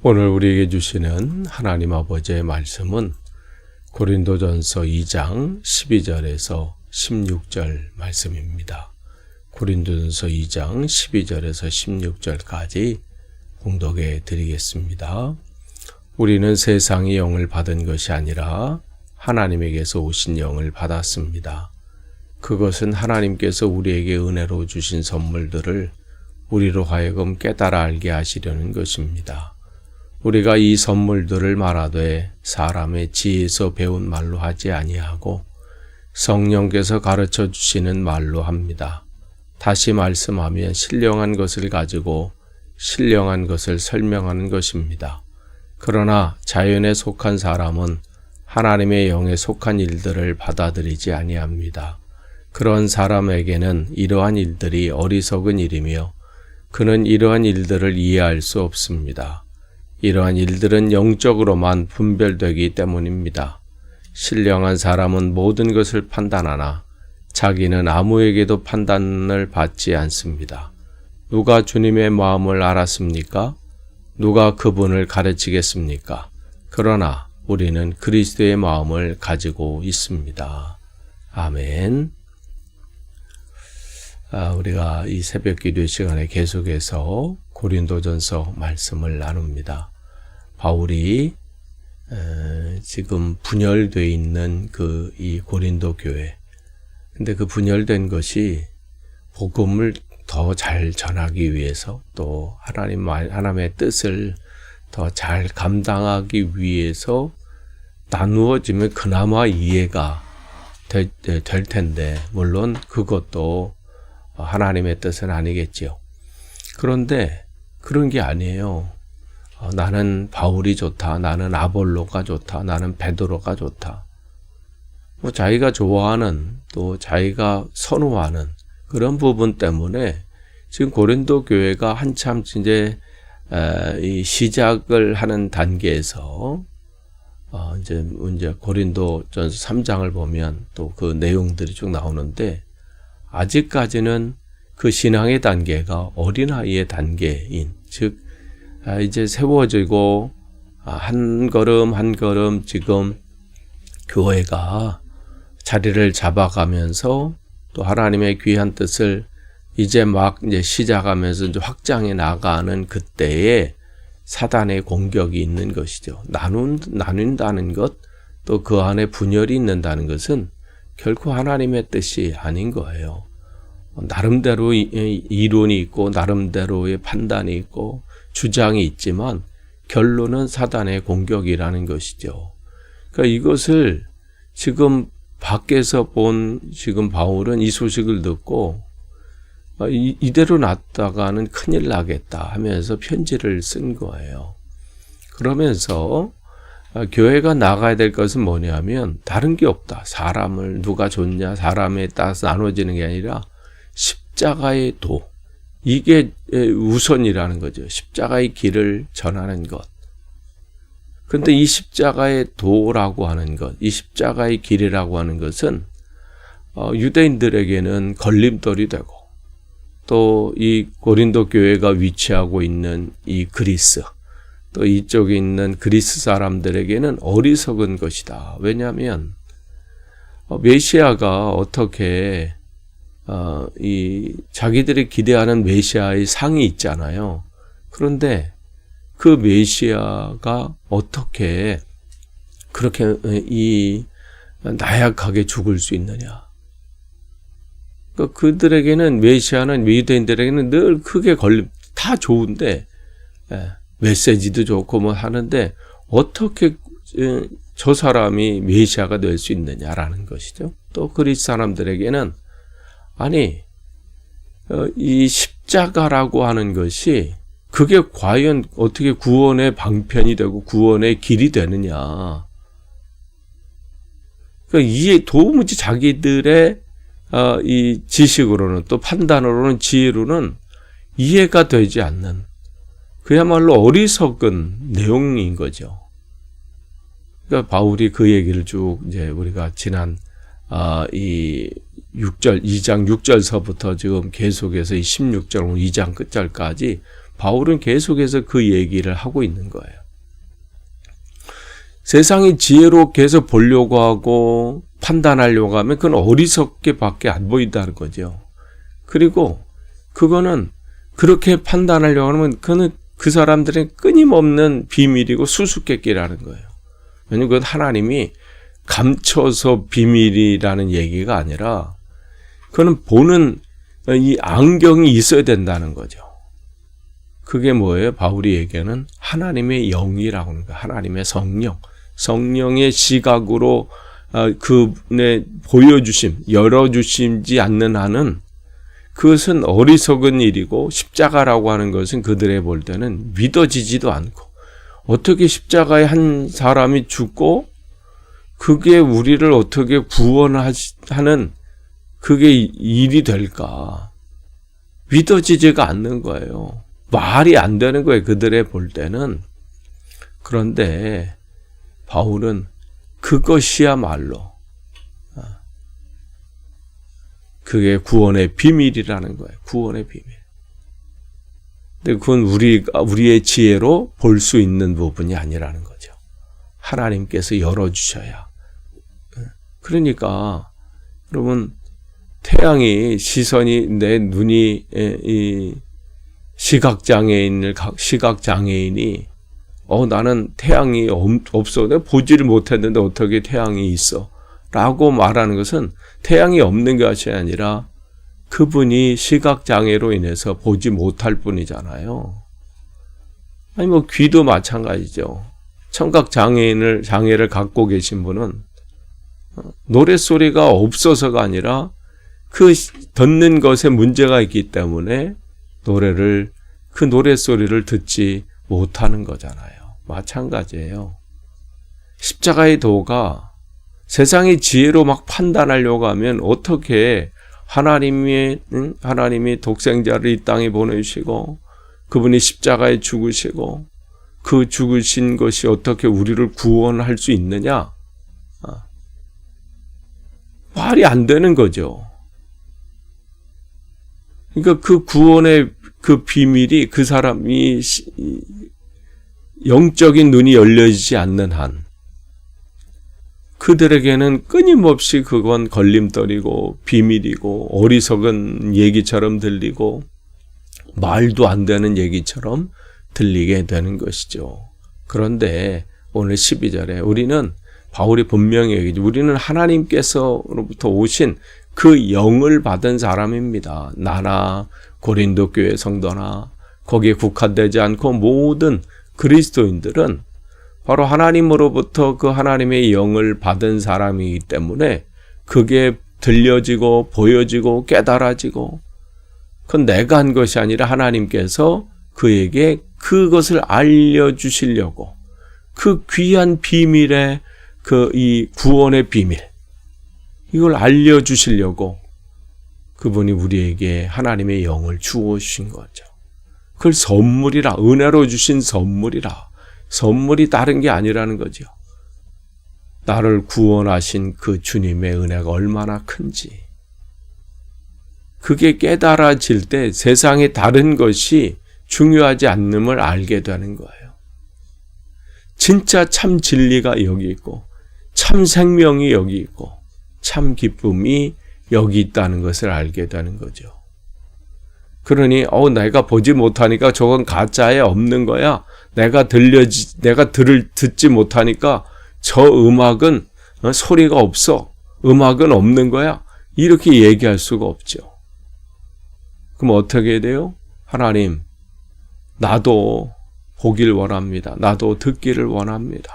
오늘 우리에게 주시는 하나님 아버지의 말씀은 고린도전서 2장 12절에서 16절 말씀입니다. 고린도전서 2장 12절에서 16절까지 봉독해 드리겠습니다. 우리는 세상의 영을 받은 것이 아니라 하나님에게서 오신 영을 받았습니다. 그것은 하나님께서 우리에게 은혜로 주신 선물들을 우리로 하여금 깨달아 알게 하시려는 것입니다. 우리가 이 선물들을 말하되 사람의 지혜에서 배운 말로 하지 아니하고 성령께서 가르쳐 주시는 말로 합니다. 다시 말씀하면 신령한 것을 가지고 신령한 것을 설명하는 것입니다. 그러나 자연에 속한 사람은 하나님의 영에 속한 일들을 받아들이지 아니합니다. 그런 사람에게는 이러한 일들이 어리석은 일이며 그는 이러한 일들을 이해할 수 없습니다. 이러한 일들은 영적으로만 분별되기 때문입니다. 신령한 사람은 모든 것을 판단하나 자기는 아무에게도 판단을 받지 않습니다. 누가 주님의 마음을 알았습니까? 누가 그분을 가르치겠습니까? 그러나 우리는 그리스도의 마음을 가지고 있습니다. 아멘. 우리가 이 새벽 기도 시간에 계속해서 고린도전서 말씀을 나눕니다. 바울이 지금 분열되어 있는 이 고린도 교회. 근데 그 분열된 것이 복음을 더 잘 전하기 위해서 또 하나님의 뜻을 더 잘 감당하기 위해서 나누어지면 그나마 이해가 될 텐데, 물론 그것도 하나님의 뜻은 아니겠지요. 그런데 그런 게 아니에요. 나는 바울이 좋다, 나는 아볼로가 좋다, 나는 베드로가 좋다. 자기가 좋아하는 또 자기가 선호하는 그런 부분 때문에 지금 고린도 교회가 한참 이제 이 시작을 하는 단계에서 이제 고린도전서 3장을 보면 또 그 내용들이 쭉 나오는데 아직까지는 그 신앙의 단계가 어린아이의 단계인, 즉 이제 세워지고 한 걸음 한 걸음 지금 교회가 자리를 잡아가면서 또 하나님의 귀한 뜻을 이제 시작하면서 이제 확장해 나가는 그때에 사단의 공격이 있는 것이죠. 나눈다는 것, 또 그 안에 분열이 있는다는 것은 결코 하나님의 뜻이 아닌 거예요. 나름대로 이론이 있고 나름대로의 판단이 있고 주장이 있지만 결론은 사단의 공격이라는 것이죠. 그러니까 이것을 지금 밖에서 본 지금 바울은 이 소식을 듣고 이대로 놨다가는 큰일 나겠다 하면서 편지를 쓴 거예요. 그러면서 교회가 나가야 될 것은 뭐냐면 다른 게 없다. 사람을 누가 좋냐, 사람에 따라서 나눠지는 게 아니라 십자가의 도, 이게 우선이라는 거죠. 십자가의 길을 전하는 것. 근데 이 십자가의 도라고 하는 것, 이 십자가의 길이라고 하는 것은 유대인들에게는 걸림돌이 되고 또 이 고린도 교회가 위치하고 있는 이 그리스, 또 이쪽에 있는 그리스 사람들에게는 어리석은 것이다. 왜냐하면 메시아가 어떻게 이 자기들이 기대하는 메시아의 상이 있잖아요. 그런데 그 메시아가 어떻게 그렇게 나약하게 죽을 수 있느냐. 그러니까 그들에게는 메시아는 유대인들에게는 늘 크게 다 좋은데 메시지도 좋고 뭐 하는데 어떻게 저 사람이 메시아가 될 수 있느냐라는 것이죠. 또 그리스 사람들에게는 이 십자가라고 하는 것이 그게 과연 어떻게 구원의 방편이 되고 구원의 길이 되느냐. 그러니까 도무지 자기들의 이 지식으로는 또 판단으로는 지혜로는 이해가 되지 않는 그야말로 어리석은 내용인 거죠. 그러니까 바울이 그 얘기를 쭉 이제 우리가 지난 이 6장 6절서부터 지금 계속해서 이 16절 2장 끝절까지 바울은 계속해서 그 얘기를 하고 있는 거예요. 세상이 지혜롭게 해서 보려고 하고 판단하려고 하면 그건 어리석게 밖에 안 보인다는 거죠. 그리고 그거는 그렇게 판단하려고 하면 그는 그 사람들은 끊임없는 비밀이고 수수께끼라는 거예요. 왜냐하면 그건 하나님이 감춰서 비밀이라는 얘기가 아니라 그거는 보는 이 안경이 있어야 된다는 거죠. 그게 뭐예요? 바울이 얘기하는 하나님의 영이라고 하는 거예요. 하나님의 성령. 성령의 시각으로 그분의 보여주심, 열어주시지 않는 한은 그것은 어리석은 일이고 십자가라고 하는 것은 그들의 볼 때는 믿어지지도 않고 어떻게 십자가에 한 사람이 죽고 그게 우리를 어떻게 구원하는 그게 일이 될까? 믿어지지가 않는 거예요. 말이 안 되는 거예요. 그들의 볼 때는. 그런데 바울은 그것이야말로 그게 구원의 비밀이라는 거예요. 구원의 비밀. 근데 그건 우리의 지혜로 볼 수 있는 부분이 아니라는 거죠. 하나님께서 열어주셔야. 그러니까 여러분 태양이 시선이 내 눈이 이 시각장애인이 나는 태양이 없어. 내가 보지를 못했는데 어떻게 태양이 있어? 라고 말하는 것은 태양이 없는 것이 아니라 그분이 시각장애로 인해서 보지 못할 뿐이잖아요. 아니 뭐 귀도 마찬가지죠. 청각장애를 갖고 계신 분은 노랫소리가 없어서가 아니라 그 듣는 것에 문제가 있기 때문에 그 노랫소리를 듣지 못하는 거잖아요. 마찬가지예요. 십자가의 도가 세상의 지혜로 막 판단하려고 하면 어떻게 하나님이 독생자를 이 땅에 보내주시고 그분이 십자가에 죽으시고 그 죽으신 것이 어떻게 우리를 구원할 수 있느냐? 말이 안 되는 거죠. 그러니까 그 구원의 그 비밀이 그 사람이 영적인 눈이 열려지지 않는 한 그들에게는 끊임없이 그건 걸림돌이고 비밀이고 어리석은 얘기처럼 들리고 말도 안 되는 얘기처럼 들리게 되는 것이죠. 그런데 오늘 12절에 우리는 바울이 분명히 얘기죠. 우리는 하나님께서로부터 오신 그 영을 받은 사람입니다. 나나 고린도 교회 성도나 거기에 국한되지 않고 모든 그리스도인들은 바로 하나님으로부터 그 하나님의 영을 받은 사람이기 때문에 그게 들려지고 보여지고 깨달아지고 그건 내가 한 것이 아니라 하나님께서 그에게 그것을 알려주시려고 그 귀한 비밀의 이 구원의 비밀 이걸 알려주시려고 그분이 우리에게 하나님의 영을 주어주신 거죠. 그걸 선물이라 은혜로 주신 선물이라 선물이 다른 게 아니라는 거죠. 나를 구원하신 그 주님의 은혜가 얼마나 큰지 그게 깨달아질 때 세상의 다른 것이 중요하지 않음을 알게 되는 거예요. 진짜 참 진리가 여기 있고 참 생명이 여기 있고 참 기쁨이 여기 있다는 것을 알게 되는 거죠. 그러니 내가 보지 못하니까 저건 가짜에 없는 거야. 내가 듣지 못하니까 저 음악은 소리가 없어. 음악은 없는 거야. 이렇게 얘기할 수가 없죠. 그럼 어떻게 돼요? 하나님, 나도 보길 원합니다. 나도 듣기를 원합니다.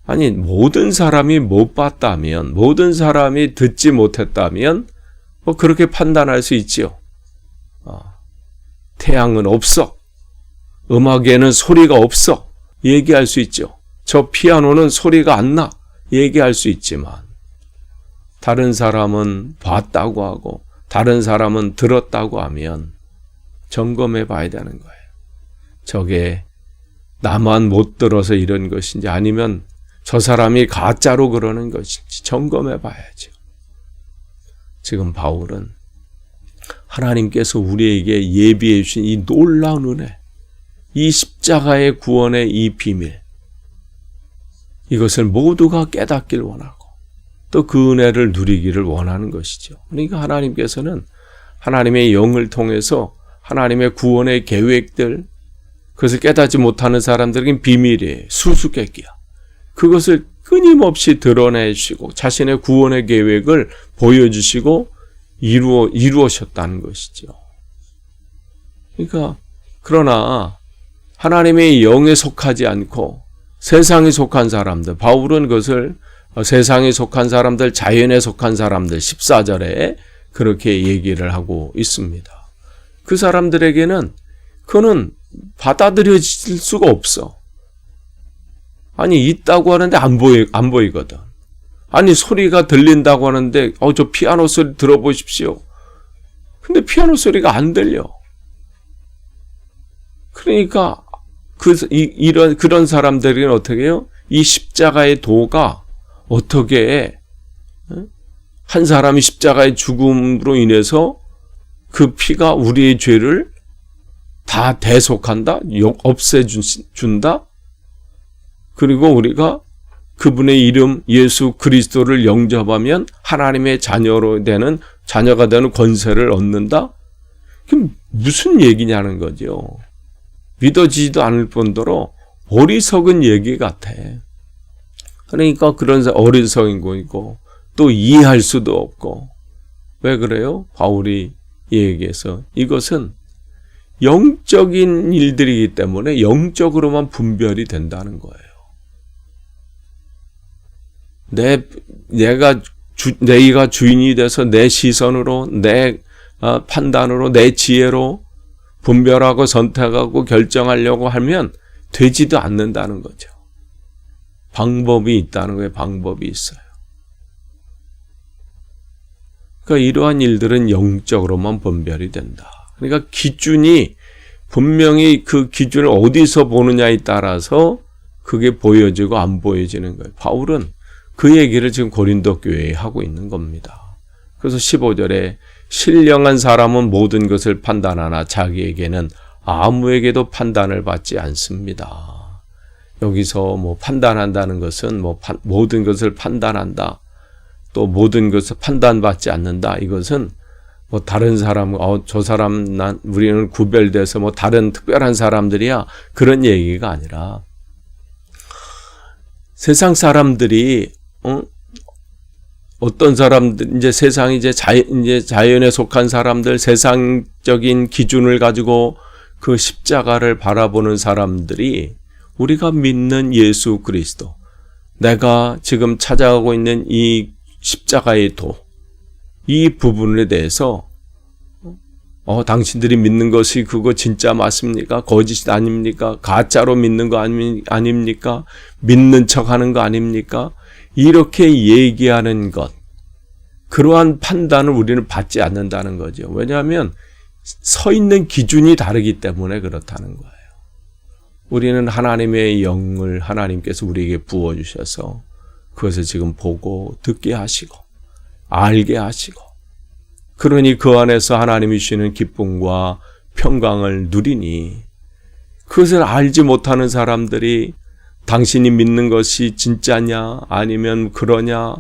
아니, 모든 사람이 못 봤다면, 모든 사람이 듣지 못했다면, 그렇게 판단할 수 있지요. 태양은 없어. 음악에는 소리가 없어. 얘기할 수 있죠. 저 피아노는 소리가 안 나. 얘기할 수 있지만, 다른 사람은 봤다고 하고, 다른 사람은 들었다고 하면, 점검해 봐야 되는 거예요. 저게 나만 못 들어서 이런 것인지 아니면 저 사람이 가짜로 그러는 것인지 점검해 봐야죠. 지금 바울은 하나님께서 우리에게 예비해 주신 이 놀라운 은혜, 이 십자가의 구원의 이 비밀, 이것을 모두가 깨닫길 원하고 또 그 은혜를 누리기를 원하는 것이죠. 그러니까 하나님께서는 하나님의 영을 통해서 하나님의 구원의 계획들, 그것을 깨닫지 못하는 사람들에겐 비밀이에요. 수수께끼야. 그것을 끊임없이 드러내시고 자신의 구원의 계획을 보여주시고 이루어셨다는 것이죠. 그러니까 그러나 하나님의 영에 속하지 않고 세상에 속한 사람들, 바울은 그것을 세상에 속한 사람들, 자연에 속한 사람들 14절에 그렇게 얘기를 하고 있습니다. 그 사람들에게는 그거는 받아들여질 수가 없어. 아니 있다고 하는데 안 보이거든. 아니 소리가 들린다고 하는데 저 피아노 소리 들어보십시오. 근데 피아노 소리가 안 들려. 그러니까 그런 사람들은 어떻게 해요? 이 십자가의 도가 어떻게 한 사람이 십자가의 죽음으로 인해서 그 피가 우리의 죄를 다 대속한다? 없애준다? 그리고 우리가 그분의 이름 예수 그리스도를 영접하면 하나님의 자녀가 되는 권세를 얻는다? 그게 무슨 얘기냐는 거죠. 믿어지지도 않을 뿐더러 어리석은 얘기 같아. 그러니까 그런 어리석은 거이고 또 이해할 수도 없고. 왜 그래요? 바울이 얘기해서 이것은 영적인 일들이기 때문에 영적으로만 분별이 된다는 거예요. 내가 주인이 돼서 내 시선으로, 내 판단으로, 내 지혜로 분별하고 선택하고 결정하려고 하면 되지도 않는다는 거죠. 방법이 있다는 거예요. 방법이 있어요. 그러니까 이러한 일들은 영적으로만 분별이 된다. 그러니까 기준이 분명히 그 기준을 어디서 보느냐에 따라서 그게 보여지고 안 보여지는 거예요. 바울은 그 얘기를 지금 고린도 교회에 하고 있는 겁니다. 그래서 15절에 신령한 사람은 모든 것을 판단하나 자기에게는 아무에게도 판단을 받지 않습니다. 여기서 판단한다는 것은 모든 것을 판단한다. 또 모든 것을 판단받지 않는다. 이것은 다른 사람, 저 사람, 우리는 구별돼서 다른 특별한 사람들이야. 그런 얘기가 아니라 세상 사람들이, 어떤 사람들, 이제 세상, 이제 자연에 속한 사람들, 세상적인 기준을 가지고 그 십자가를 바라보는 사람들이 우리가 믿는 예수 그리스도, 내가 지금 찾아가고 있는 이 십자가의 도, 이 부분에 대해서 당신들이 믿는 것이 그거 진짜 맞습니까? 거짓 아닙니까? 가짜로 믿는 거 아닙니까? 믿는 척하는 거 아닙니까? 이렇게 얘기하는 것, 그러한 판단을 우리는 받지 않는다는 거죠. 왜냐하면 서 있는 기준이 다르기 때문에 그렇다는 거예요. 우리는 하나님의 영을 하나님께서 우리에게 부어주셔서 그것을 지금 보고 듣게 하시고 알게 하시고, 그러니 그 안에서 하나님이 주시는 기쁨과 평강을 누리니, 그것을 알지 못하는 사람들이 당신이 믿는 것이 진짜냐 아니면 그러냐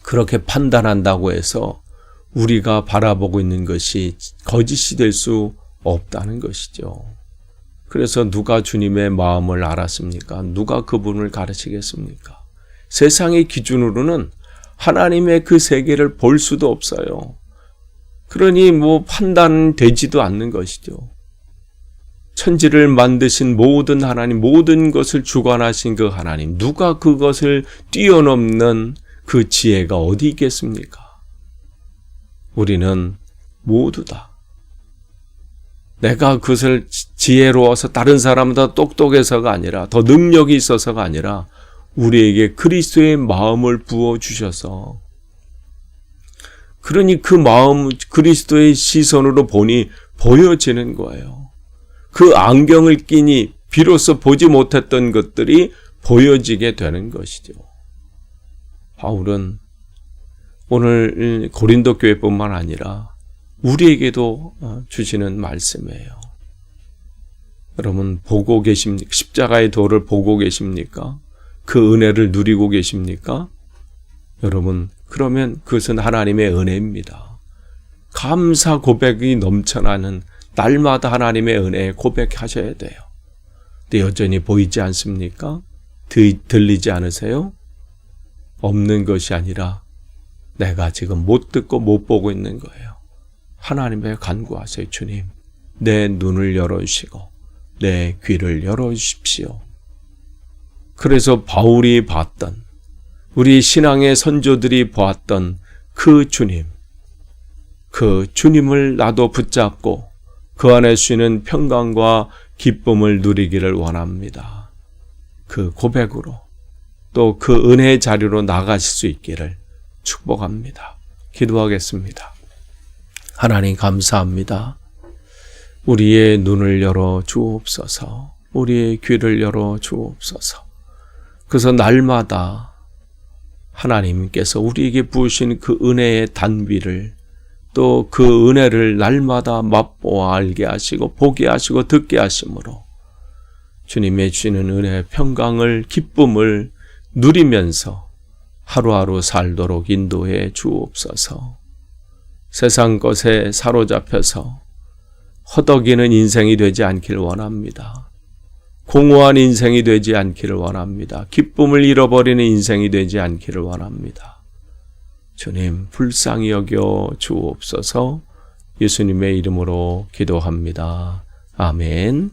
그렇게 판단한다고 해서 우리가 바라보고 있는 것이 거짓이 될 수 없다는 것이죠. 그래서 누가 주님의 마음을 알았습니까? 누가 그분을 가르치겠습니까? 세상의 기준으로는 하나님의 그 세계를 볼 수도 없어요. 그러니 판단되지도 않는 것이죠. 천지를 만드신 모든 하나님, 모든 것을 주관하신 그 하나님, 누가 그것을 뛰어넘는 그 지혜가 어디 있겠습니까? 우리는 모두 다 내가 그것을 지혜로워서 다른 사람보다 똑똑해서가 아니라, 더 능력이 있어서가 아니라 우리에게 그리스도의 마음을 부어주셔서, 그러니 그 마음 그리스도의 시선으로 보니 보여지는 거예요. 그 안경을 끼니 비로소 보지 못했던 것들이 보여지게 되는 것이죠. 바울은 오늘 고린도 교회뿐만 아니라 우리에게도 주시는 말씀이에요. 여러분 보고 계십니까? 십자가의 도를 보고 계십니까? 그 은혜를 누리고 계십니까? 여러분 그러면 그것은 하나님의 은혜입니다. 감사 고백이 넘쳐나는 날마다 하나님의 은혜에 고백하셔야 돼요. 근데 여전히 보이지 않습니까? 들리지 않으세요? 없는 것이 아니라 내가 지금 못 듣고 못 보고 있는 거예요. 하나님께 간구하세요. 주님, 내 눈을 열어주시고 내 귀를 열어주십시오. 그래서 바울이 봤던, 우리 신앙의 선조들이 보았던 그 주님을 나도 붙잡고 그 안에 쉬는 평강과 기쁨을 누리기를 원합니다. 그 고백으로 또 그 은혜의 자리로 나가실 수 있기를 축복합니다. 기도하겠습니다. 하나님 감사합니다. 우리의 눈을 열어 주옵소서. 우리의 귀를 열어 주옵소서. 그래서 날마다 하나님께서 우리에게 부으신 그 은혜의 단비를 또 그 은혜를 날마다 맛보아 알게 하시고 보게 하시고 듣게 하심으로 주님의 주시는 은혜의 평강을 기쁨을 누리면서 하루하루 살도록 인도해 주옵소서. 세상 것에 사로잡혀서 허덕이는 인생이 되지 않기를 원합니다. 공허한 인생이 되지 않기를 원합니다. 기쁨을 잃어버리는 인생이 되지 않기를 원합니다. 주님 불쌍히 여겨 주옵소서. 예수님의 이름으로 기도합니다. 아멘.